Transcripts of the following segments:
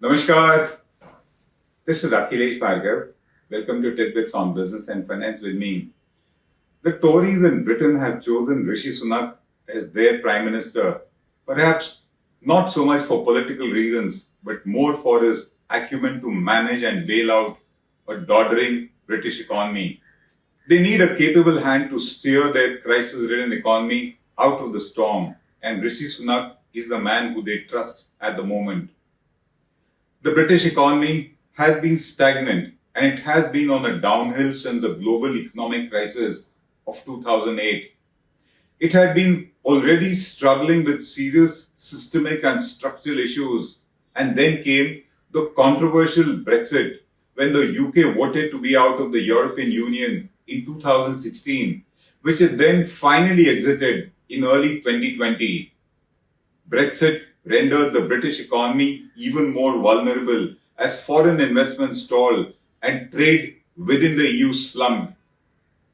Namaskar. This is Akhilesh Bhargava. Welcome to Tit Bits on Business and Finance with me. The Tories in Britain have chosen Rishi Sunak as their Prime Minister, perhaps not so much for political reasons, but more for his acumen to manage and bail out a doddering British economy. They need a capable hand to steer their crisis-ridden economy out of the storm, and Rishi Sunak is the man who they trust at the moment. The British economy has been stagnant and it has been on a downhill since the global economic crisis of 2008. It had been already struggling with serious systemic and structural issues, and then came the controversial Brexit when the UK voted to be out of the European Union in 2016, which it then finally exited in early 2020. Brexit rendered the British economy even more vulnerable as foreign investment stalled and trade within the EU slumped.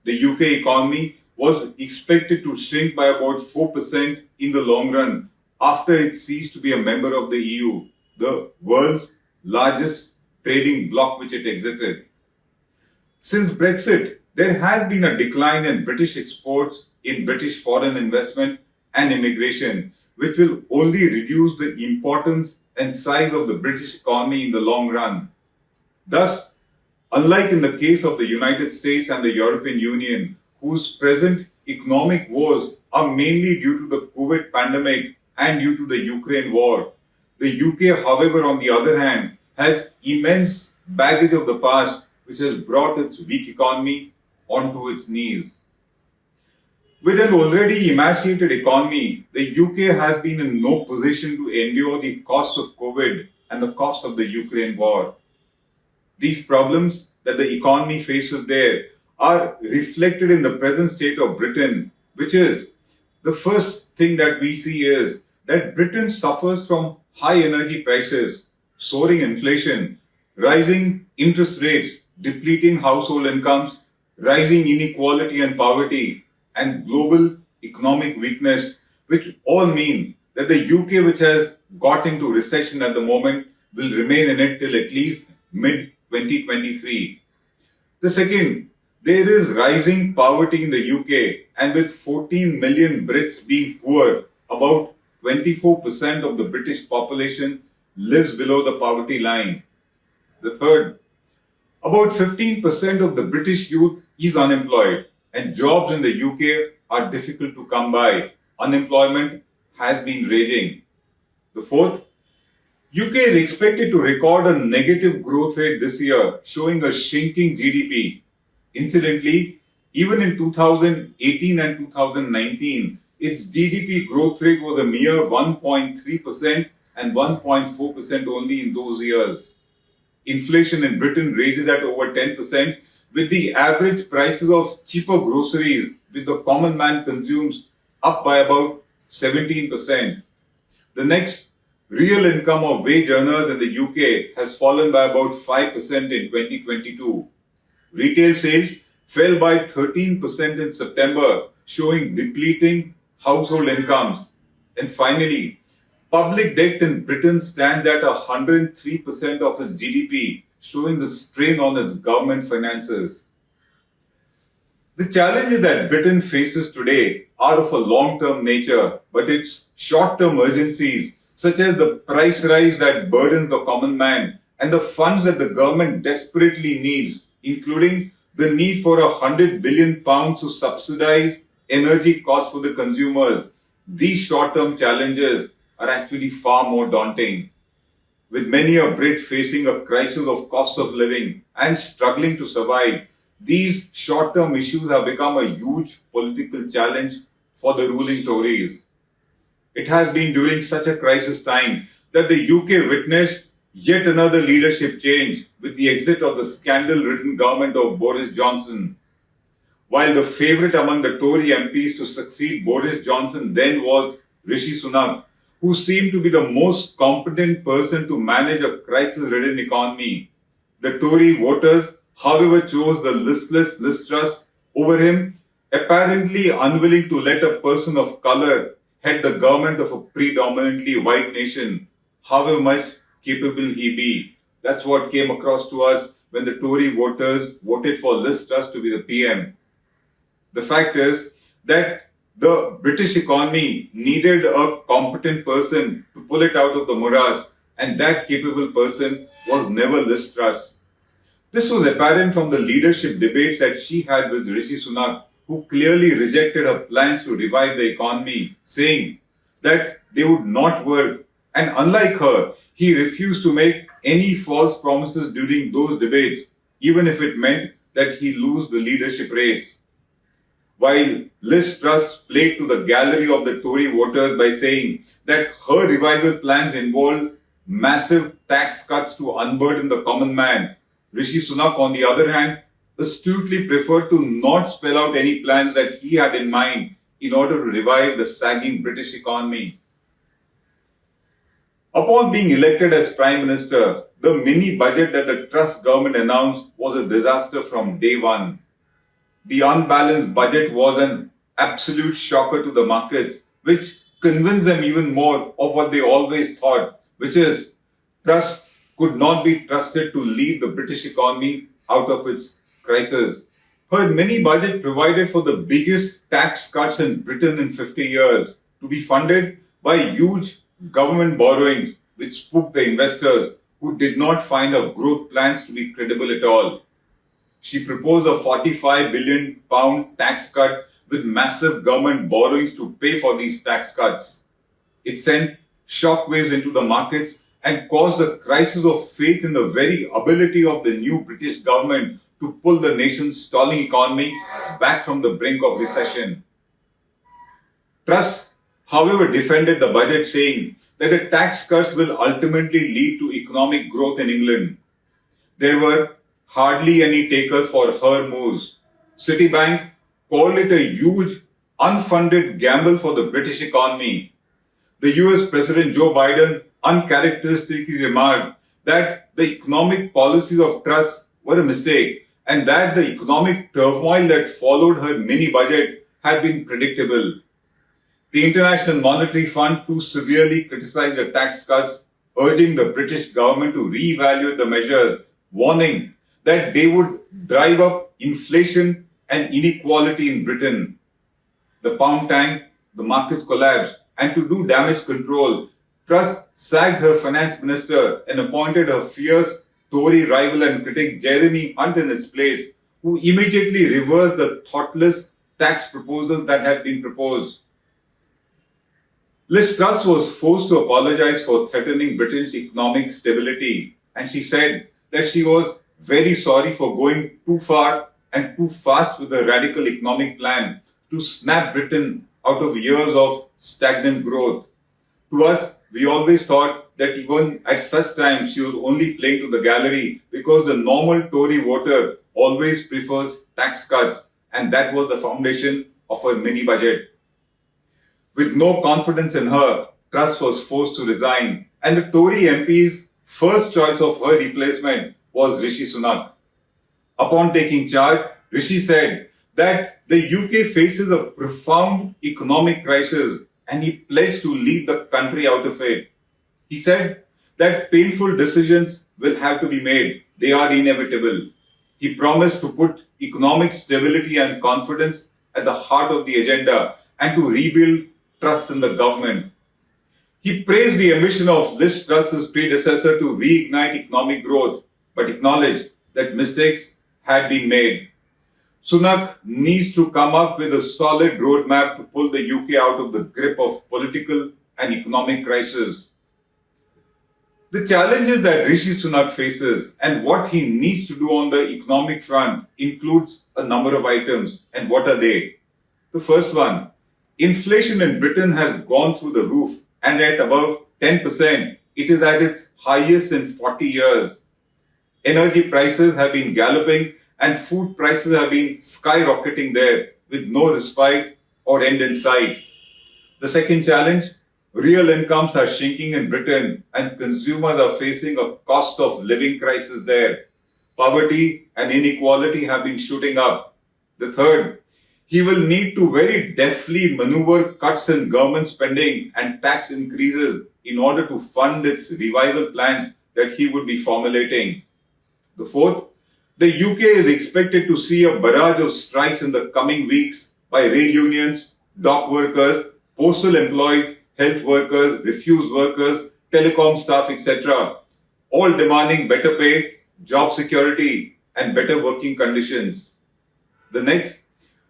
The UK economy was expected to shrink by about 4% in the long run after it ceased to be a member of the EU, the world's largest trading bloc which it exited. Since Brexit, there has been a decline in British exports, in British foreign investment and immigration, which will only reduce the importance and size of the British economy in the long run. Thus, unlike in the case of the United States and the European Union, whose present economic woes are mainly due to the COVID pandemic and due to the Ukraine war, the UK, however, on the other hand, has immense baggage of the past which has brought its weak economy onto its knees. With an already emaciated economy, the UK has been in no position to endure the cost of COVID and the cost of the Ukraine war. These problems that the economy faces there are reflected in the present state of Britain, which is the first thing that we see is that Britain suffers from high energy prices, soaring inflation, rising interest rates, depleting household incomes, rising inequality and poverty, and global economic weakness, which all mean that the UK, which has got into recession at the moment, will remain in it till at least mid-2023. The second, there is rising poverty in the UK, and with 14 million Brits being poor, about 24% of the British population lives below the poverty line. The third, about 15% of the British youth is unemployed, and jobs in the UK are difficult to come by. Unemployment has been raging. The fourth, UK is expected to record a negative growth rate this year, showing a shrinking GDP. Incidentally, even in 2018 and 2019, its GDP growth rate was a mere 1.3% and 1.4% only in those years. Inflation in Britain rages at over 10%, with the average prices of cheaper groceries which the common man consumes up by about 17%. The next, real income of wage earners in the UK has fallen by about 5% in 2022. Retail sales fell by 13% in September, showing depleting household incomes. And finally, public debt in Britain stands at 103% of its GDP, showing the strain on its government finances. The challenges that Britain faces today are of a long-term nature, but its short-term urgencies, such as the price rise that burdens the common man and the funds that the government desperately needs, including the need for £100 billion to subsidize energy costs for the consumers, these short-term challenges are actually far more daunting. With many a Brit facing a crisis of cost of living and struggling to survive, these short-term issues have become a huge political challenge for the ruling Tories. It has been during such a crisis time that the UK witnessed yet another leadership change with the exit of the scandal-ridden government of Boris Johnson. While the favourite among the Tory MPs to succeed Boris Johnson then was Rishi Sunak, who seemed to be the most competent person to manage a crisis-ridden economy. The Tory voters, however, chose the listless Liz Truss over him, apparently unwilling to let a person of colour head the government of a predominantly white nation, however much capable he be. That's what came across to us when the Tory voters voted for Liz Truss to be the PM. The fact is that the British economy needed a competent person to pull it out of the morass, and that capable person was never Liz Truss. This was apparent from the leadership debates that she had with Rishi Sunak, who clearly rejected her plans to revive the economy, saying that they would not work. And unlike her, he refused to make any false promises during those debates, even if it meant that he lose the leadership race. While Liz Truss played to the gallery of the Tory voters by saying that her revival plans involved massive tax cuts to unburden the common man, Rishi Sunak, on the other hand, astutely preferred to not spell out any plans that he had in mind in order to revive the sagging British economy. Upon being elected as Prime Minister, the mini budget that the Truss government announced was a disaster from day one. The unbalanced budget was an absolute shocker to the markets, which convinced them even more of what they always thought, which is Truss could not be trusted to lead the British economy out of its crisis. Her mini budget provided for the biggest tax cuts in Britain in 50 years, to be funded by huge government borrowings, which spooked the investors who did not find her growth plans to be credible at all. She proposed a £45 billion tax cut with massive government borrowings to pay for these tax cuts. It sent shockwaves into the markets and caused a crisis of faith in the very ability of the new British government to pull the nation's stalling economy back from the brink of recession. Truss, however, defended the budget, saying that the tax cuts will ultimately lead to economic growth in England. There were hardly any takers for her moves. Citibank called it a huge, unfunded gamble for the British economy. The US President Joe Biden uncharacteristically remarked that the economic policies of Truss were a mistake and that the economic turmoil that followed her mini budget had been predictable. The International Monetary Fund too severely criticized the tax cuts, urging the British government to reevaluate the measures, warning that they would drive up inflation and inequality in Britain. The pound tanked, the markets collapsed, and to do damage control, Truss sacked her finance minister and appointed her fierce Tory rival and critic Jeremy Hunt in its place, who immediately reversed the thoughtless tax proposals that had been proposed. Liz Truss was forced to apologize for threatening Britain's economic stability, and she said that she was very sorry for going too far and too fast with a radical economic plan to snap Britain out of years of stagnant growth. To us, we always thought that even at such times she was only playing to the gallery because the normal Tory voter always prefers tax cuts, and that was the foundation of her mini budget. With no confidence in her, Truss was forced to resign, and the Tory MP's first choice of her replacement was Rishi Sunak. Upon taking charge, Rishi said that the UK faces a profound economic crisis and he pledged to lead the country out of it. He said that painful decisions will have to be made. They are inevitable. He promised to put economic stability and confidence at the heart of the agenda and to rebuild trust in the government. He praised the ambition of Liz Truss's predecessor to reignite economic growth, but acknowledged that mistakes had been made. Sunak needs to come up with a solid roadmap to pull the UK out of the grip of political and economic crisis. The challenges that Rishi Sunak faces and what he needs to do on the economic front includes a number of items. And what are they? The first one, inflation in Britain has gone through the roof and at above 10%. It is at its highest in 40 years. Energy prices have been galloping and food prices have been skyrocketing there with no respite or end in sight. The second challenge, real incomes are shrinking in Britain and consumers are facing a cost of living crisis there. Poverty and inequality have been shooting up. The third, he will need to very deftly maneuver cuts in government spending and tax increases in order to fund its revival plans that he would be formulating. The fourth, the UK is expected to see a barrage of strikes in the coming weeks by rail unions, dock workers, postal employees, health workers, refuse workers, telecom staff, etc., all demanding better pay, job security, and better working conditions. The next,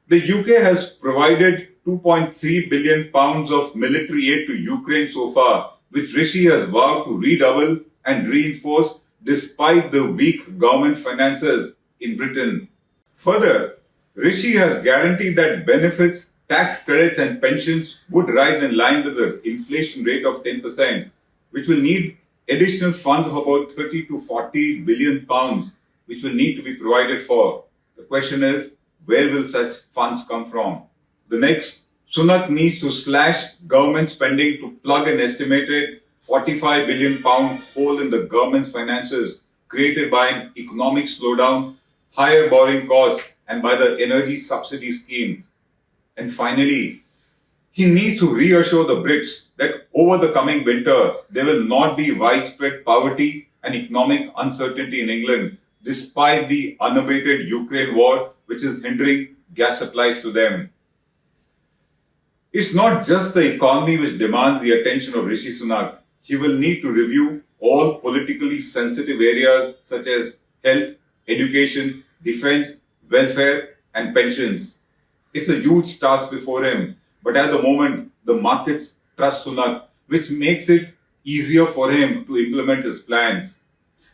the UK has provided £2.3 billion of military aid to Ukraine so far, which Rishi has vowed to redouble and reinforce despite the weak government finances in Britain. Further, Rishi has guaranteed that benefits, tax credits and pensions would rise in line with the inflation rate of 10%, which will need additional funds of about 30 to 40 billion pounds, which will need to be provided for. The question is, where will such funds come from? The next, Sunak needs to slash government spending to plug an estimated 45 billion pound hole in the government's finances created by an economic slowdown, higher borrowing costs, and by the energy subsidy scheme. And finally, he needs to reassure the Brits that over the coming winter, there will not be widespread poverty and economic uncertainty in England, despite the unabated Ukraine war, which is hindering gas supplies to them. It's not just the economy which demands the attention of Rishi Sunak. He will need to review all politically sensitive areas such as health, education, defense, welfare, and pensions. It's a huge task before him, but at the moment, the markets trust Sunak, which makes it easier for him to implement his plans.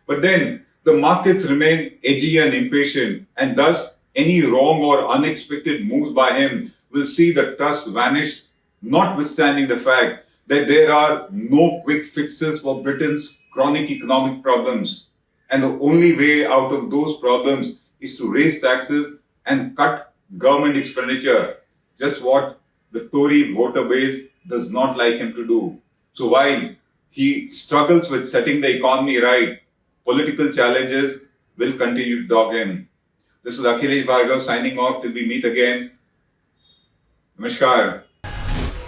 But then, the markets remain edgy and impatient, and thus, any wrong or unexpected moves by him will see the trust vanish, notwithstanding the fact that there are no quick fixes for Britain's chronic economic problems. And the only way out of those problems is to raise taxes and cut government expenditure, just what the Tory voter base does not like him to do. So while he struggles with setting the economy right, political challenges will continue to dog him. This is Akhilesh Bhargava signing off till we meet again. Namaskar.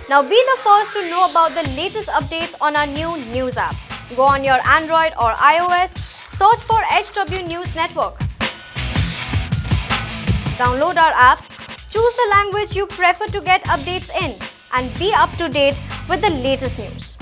Now be the first to know about the latest updates on our new news app. Go on your Android or iOS, search for HW News Network. Download our app, choose the language you prefer to get updates in, and be up to date with the latest news.